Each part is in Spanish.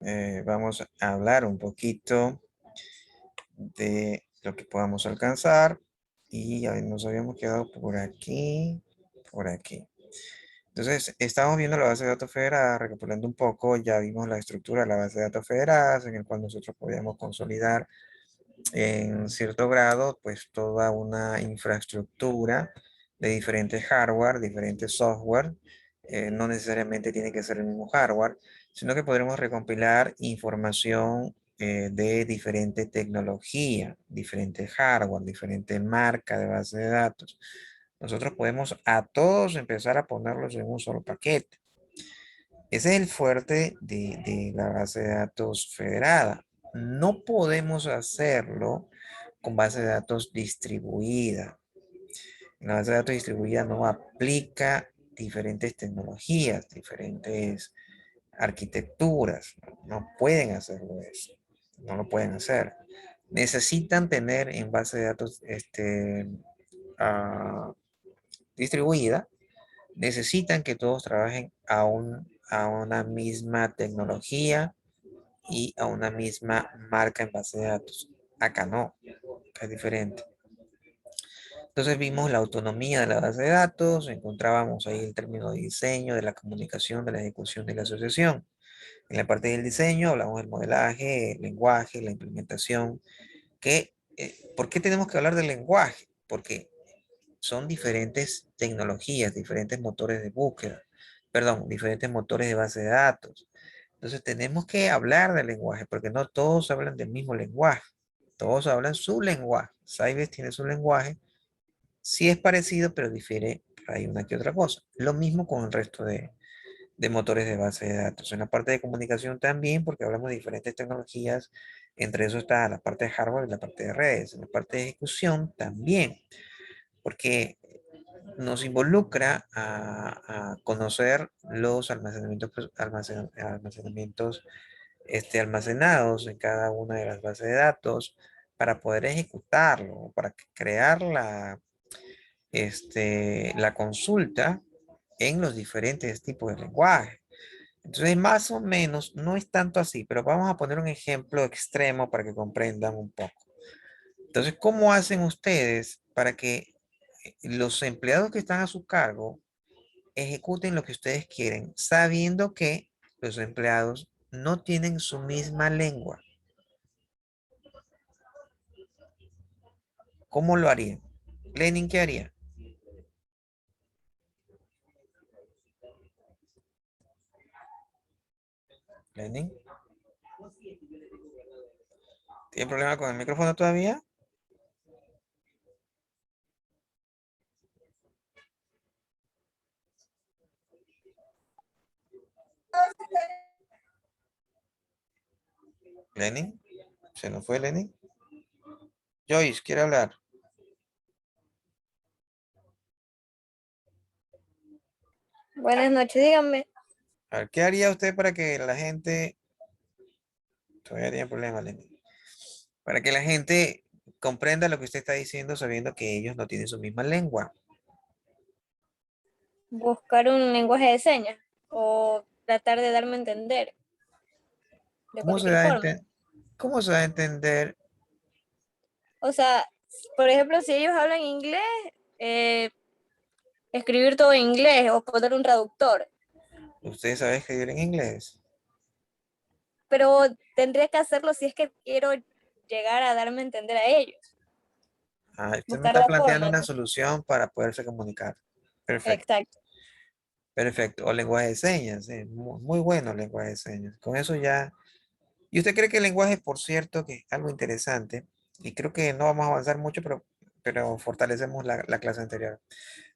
vamos a hablar un poquito de lo que podamos alcanzar y nos habíamos quedado por aquí, por aquí. Entonces, estamos viendo la base de datos federada, recapitulando un poco, ya vimos la estructura de la base de datos federadas, en el cual nosotros podíamos consolidar en cierto grado, pues toda una infraestructura de diferentes hardware, diferentes software. No necesariamente tiene que ser el mismo hardware, sino que podremos recompilar información de diferente tecnología, diferentes hardware, diferentes marcas de base de datos. Nosotros podemos a todos empezar a ponerlos en un solo paquete. Ese es el fuerte de la base de datos federada. No podemos hacerlo con base de datos distribuida. La base de datos distribuida no aplica diferentes tecnologías, diferentes arquitecturas. No pueden hacerlo eso. No lo pueden hacer. Necesitan tener en base de datos ah, distribuida, necesitan que todos trabajen a una misma tecnología y a una misma marca en base de datos. Acá no, acá es diferente. Entonces vimos la autonomía de la base de datos, encontrábamos ahí el término de diseño, de la comunicación, de la ejecución de la asociación. En la parte del diseño hablamos del modelaje, el lenguaje, la implementación. ¿Por qué tenemos que hablar del lenguaje? Porque son diferentes tecnologías, diferentes motores de búsqueda, perdón, diferentes motores de base de datos. Entonces tenemos que hablar del lenguaje, porque no todos hablan del mismo lenguaje, todos hablan su lenguaje. Sybase tiene su lenguaje, sí es parecido, pero difiere hay una que otra cosa. Lo mismo con el resto de motores de base de datos. En la parte de comunicación también, porque hablamos de diferentes tecnologías, entre eso está la parte de hardware y la parte de redes. En la parte de ejecución también, porque nos involucra a conocer los almacenamientos, almacenamientos almacenados en cada una de las bases de datos para poder ejecutarlo, para crear la consulta en los diferentes tipos de lenguaje. Entonces, más o menos, no es tanto así, pero vamos a poner un ejemplo extremo para que comprendan un poco. Entonces, ¿cómo hacen ustedes para que los empleados que están a su cargo ejecuten lo que ustedes quieren, sabiendo que los empleados no tienen su misma lengua? ¿Cómo lo harían? Lenin, ¿qué haría? Lenin, ¿tiene problema con el micrófono todavía? Lenin, ¿se nos fue Lenin? Joyce, ¿quiere hablar? Buenas noches, dígame. A ver, ¿qué haría usted para que la gente, todavía tiene problema, Lenin, para que la gente comprenda lo que usted está diciendo sabiendo que ellos no tienen su misma lengua? Buscar un lenguaje de señas o tratar de darme a entender de ¿Cómo se cualquier da a forma. cómo se da a entender? O sea, por ejemplo, si ellos hablan inglés, eh, escribir todo en inglés o poner un traductor. ¿Usted sabe escribir en inglés? Pero tendría que hacerlo si es que quiero llegar a darme a entender a ellos. Ah, usted me Buscar está la planteando forma. una solución para poderse comunicar. Perfecto, Exacto. perfecto. O lenguaje de señas, muy, muy bueno el lenguaje de señas. Con eso ya. ¿Y usted cree que el lenguaje, por cierto, que es algo interesante, y creo que no vamos a avanzar mucho, pero fortalecemos la clase anterior?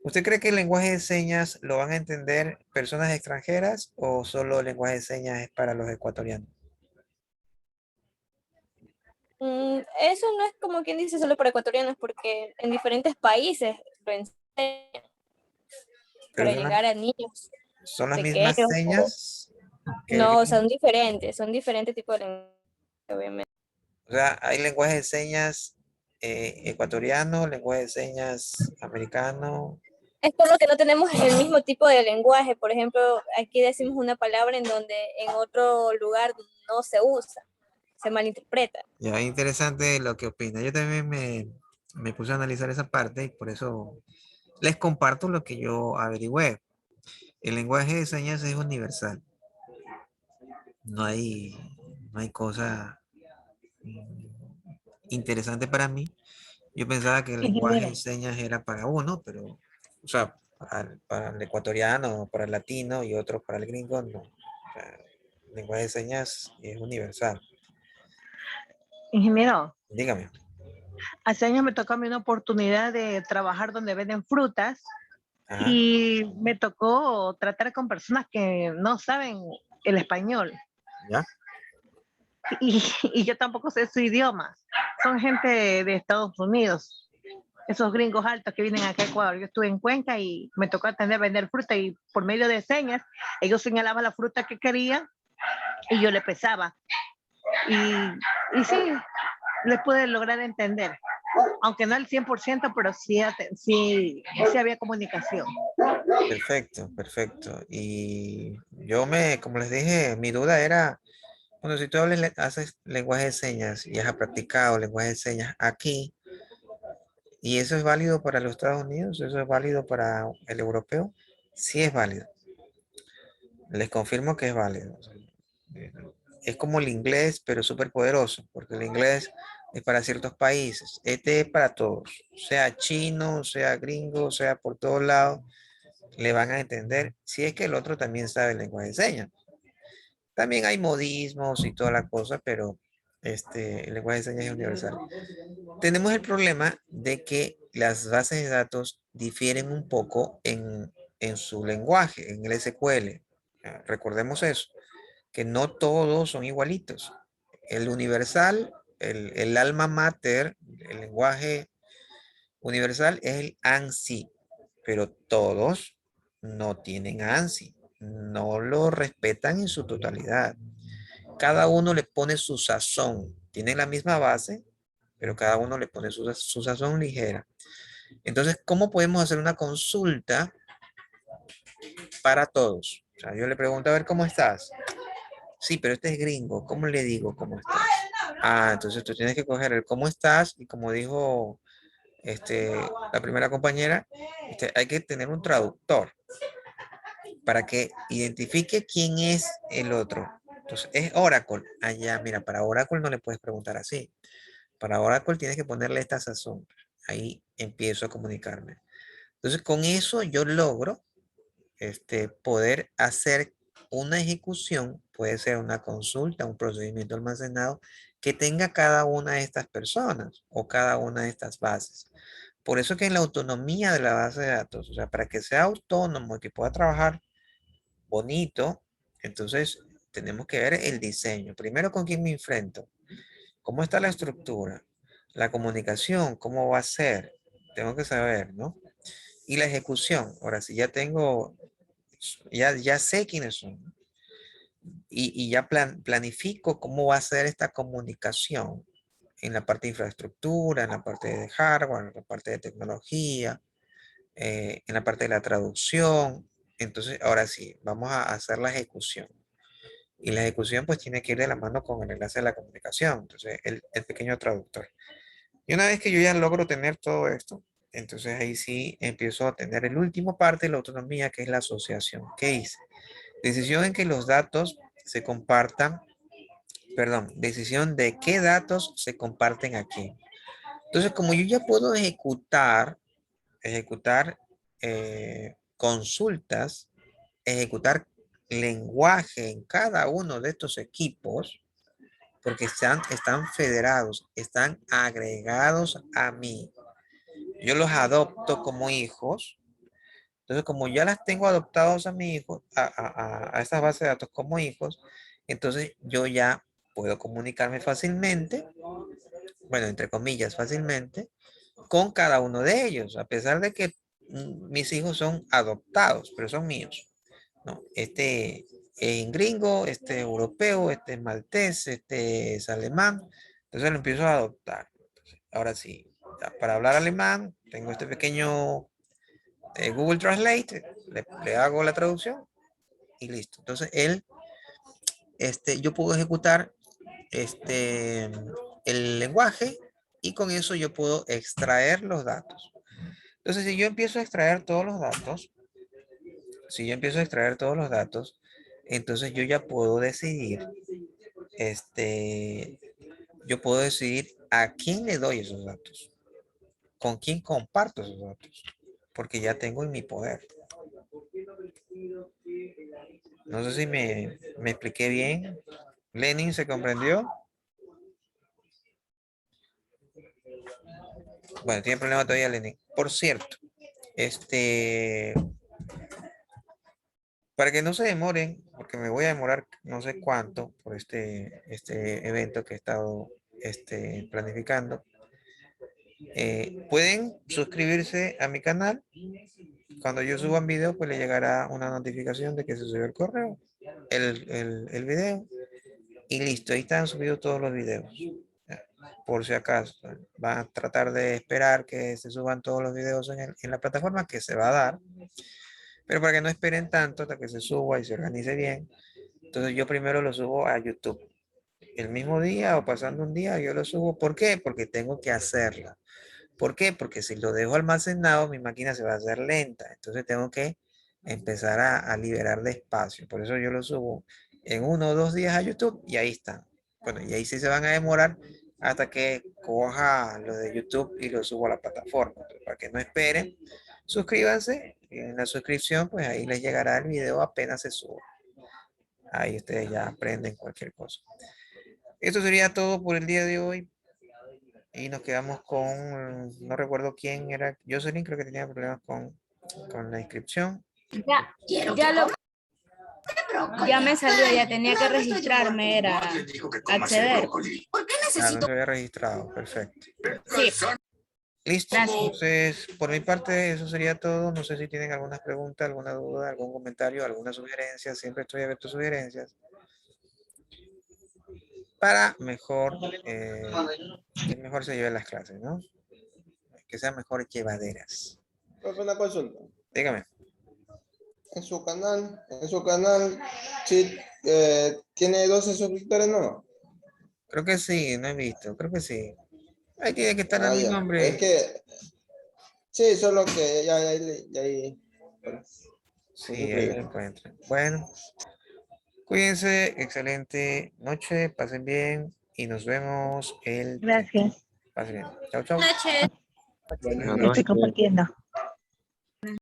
¿Usted cree que el lenguaje de señas lo van a entender personas extranjeras o solo el lenguaje de señas es para los ecuatorianos? Eso no es como quien dice solo para ecuatorianos, porque en diferentes países lo enseñan Pero para llegar a niños son las mismas pequeños. señas que el No, gringo. son diferentes tipos de lenguaje, obviamente. O sea, hay lenguaje de señas ecuatoriano, lenguaje de señas americano. Es por lo que no tenemos el mismo tipo de lenguaje. Por ejemplo, aquí decimos una palabra en donde en otro lugar no se usa, se malinterpreta. Ya, interesante lo que opina. Yo también me puse a analizar esa parte y por eso les comparto lo que yo averigüé. El lenguaje de señas es universal. No hay, no hay cosa mm, interesante para mí. Yo pensaba que el lenguaje de Ingeniero, señas era para uno, pero, o sea, para el ecuatoriano, para el latino y otro para el gringo, no. O sea, el lenguaje de señas es universal. ingeniero, Dígame. hace años me tocó a mí una oportunidad de trabajar donde venden frutas Ajá, y me tocó tratar con personas que no saben el español ya, y yo tampoco sé su idioma. Son gente de Estados Unidos, esos gringos altos que vienen acá a Ecuador. Yo estuve en Cuenca y me tocó atender, vender fruta y por medio de señas, ellos señalaban la fruta que querían y yo le pesaba. Y sí, les pude lograr entender, aunque no al 100%, pero sí había comunicación. perfecto, perfecto. Y yo como les dije, mi duda era, bueno, si tú haces lenguaje de señas y has practicado lenguaje de señas aquí, y eso es válido para los Estados Unidos, eso es válido para el europeo, sí es válido. Les confirmo que es válido. Eh, Es como el inglés, pero súper poderoso, porque el inglés es para ciertos países. Este es para todos, sea chino, sea gringo, sea por todos lados, le van a entender si es que el otro también sabe el lenguaje de señas. También hay modismos y toda la cosa, pero el lenguaje de señas es universal. Tenemos el problema de que las bases de datos difieren un poco en su lenguaje, en el SQL. Recordemos eso, que no todos son igualitos. El universal, el alma mater, el lenguaje universal es el ANSI, pero todos no tienen ANSI, no lo respetan en su totalidad. Cada uno le pone su sazón, tienen la misma base, pero cada uno le pone su sazón ligera. Entonces, ¿cómo podemos hacer una consulta para todos? O sea, yo le pregunto, a ver, ¿cómo estás? Sí, pero este es gringo, ¿cómo le digo cómo estás? Ah, entonces tú tienes que coger el cómo estás y como dijo la primera compañera, hay que tener un traductor para que identifique quién es el otro. Entonces, es Oracle. Allá, mira, para Oracle no le puedes preguntar así. Para Oracle tienes que ponerle esta sazón. Ahí empiezo a comunicarme. Entonces, con eso yo logro poder hacer una ejecución, puede ser una consulta, un procedimiento almacenado, que tenga cada una de estas personas o cada una de estas bases. Por eso que en la autonomía de la base de datos, o sea, para que sea autónomo y que pueda trabajar bonito, entonces tenemos que ver el diseño. Primero, ¿con quién me enfrento? ¿Cómo está la estructura? La comunicación, ¿cómo va a ser? Tengo que saber, ¿no? Y la ejecución. Ahora, si ya tengo, ya sé quiénes son y ya planifico cómo va a ser esta comunicación en la parte de infraestructura, en la parte de hardware, en la parte de tecnología, en la parte de la traducción. Entonces, ahora sí, vamos a hacer la ejecución. Y la ejecución pues tiene que ir de la mano con el enlace de la comunicación, entonces el pequeño traductor. Y una vez que yo ya logro tener todo esto, entonces ahí sí empiezo a tener el último parte de la autonomía, que es la asociación. ¿Qué hice? Decisión en que los datos se compartan, perdón, decisión de qué datos se comparten aquí. Entonces, como yo ya puedo ejecutar consultas, ejecutar lenguaje en cada uno de estos equipos, porque están federados, están agregados a mí. Yo los adopto como hijos. Entonces, como ya las tengo adoptados a mi hijo, a esta base de datos como hijos, entonces yo ya puedo comunicarme fácilmente, bueno, entre comillas, fácilmente, con cada uno de ellos, a pesar de que mis hijos son adoptados, pero son míos. No, este es gringo, este es europeo, este es maltés, este es alemán, entonces lo empiezo a adoptar. Ahora sí, para hablar alemán, tengo este pequeño Google Translate, le hago la traducción y listo. Entonces él yo puedo ejecutar el lenguaje y con eso yo puedo extraer los datos. Entonces, si yo empiezo a extraer todos los datos, entonces yo ya puedo decidir, yo puedo decidir a quién le doy esos datos, con quién comparto esos datos, porque ya tengo en mi poder. No sé si me expliqué bien. Lenin, ¿se comprendió? Bueno, tiene problema todavía Lenin. Por cierto, para que no se demoren, porque me voy a demorar no sé cuánto por este evento que he estado planificando, pueden suscribirse a mi canal. Cuando yo suba un video, pues le llegará una notificación de que se subió el correo, el video, y listo, ahí están subidos todos los videos. Por si acaso, van a tratar de esperar que se suban todos los videos en la plataforma, que se va a dar, pero para que no esperen tanto hasta que se suba y se organice bien, entonces yo primero lo subo a YouTube. El mismo día o pasando un día yo lo subo. ¿Por qué? Porque tengo que hacerlo. ¿Por qué? Porque si lo dejo almacenado, mi máquina se va a hacer lenta. Entonces tengo que empezar a liberar de espacio. Por eso yo lo subo en 1 o 2 días a YouTube y ahí están. Bueno, y ahí sí se van a demorar hasta que coja lo de YouTube y lo subo a la plataforma. Entonces, para que no esperen, suscríbanse. En la suscripción, pues ahí les llegará el video apenas se suba. Ahí ustedes ya aprenden cualquier cosa. Esto sería todo por el día de hoy. Y nos quedamos con, no recuerdo quién era, Jocelyn, creo que tenía problemas con la inscripción. Ya me salió, ya tenía que registrarme, era acceder. No se había registrado, perfecto. Sí. Listo, Gracias. entonces por mi parte eso sería todo. No sé si tienen alguna pregunta, alguna duda, algún comentario, alguna sugerencia. Siempre estoy abierto a sugerencias para que mejor se lleven las clases, ¿no? Que sean mejor llevaderas. Profe, una consulta. Dígame. En su canal, sí, tiene 12 suscriptores, ¿no? Creo que sí, no he visto, creo que sí. Ahí tiene que estar Ah, mi ya. nombre. Es que, sí, solo que ya ahí, bueno, Sí, se ahí suscribe. lo encuentran. Bueno, cuídense, excelente noche, pasen bien y nos vemos el 30. Gracias. Pasen bien. Chao, chao. Buenas noches. Buenas Estoy noches. compartiendo.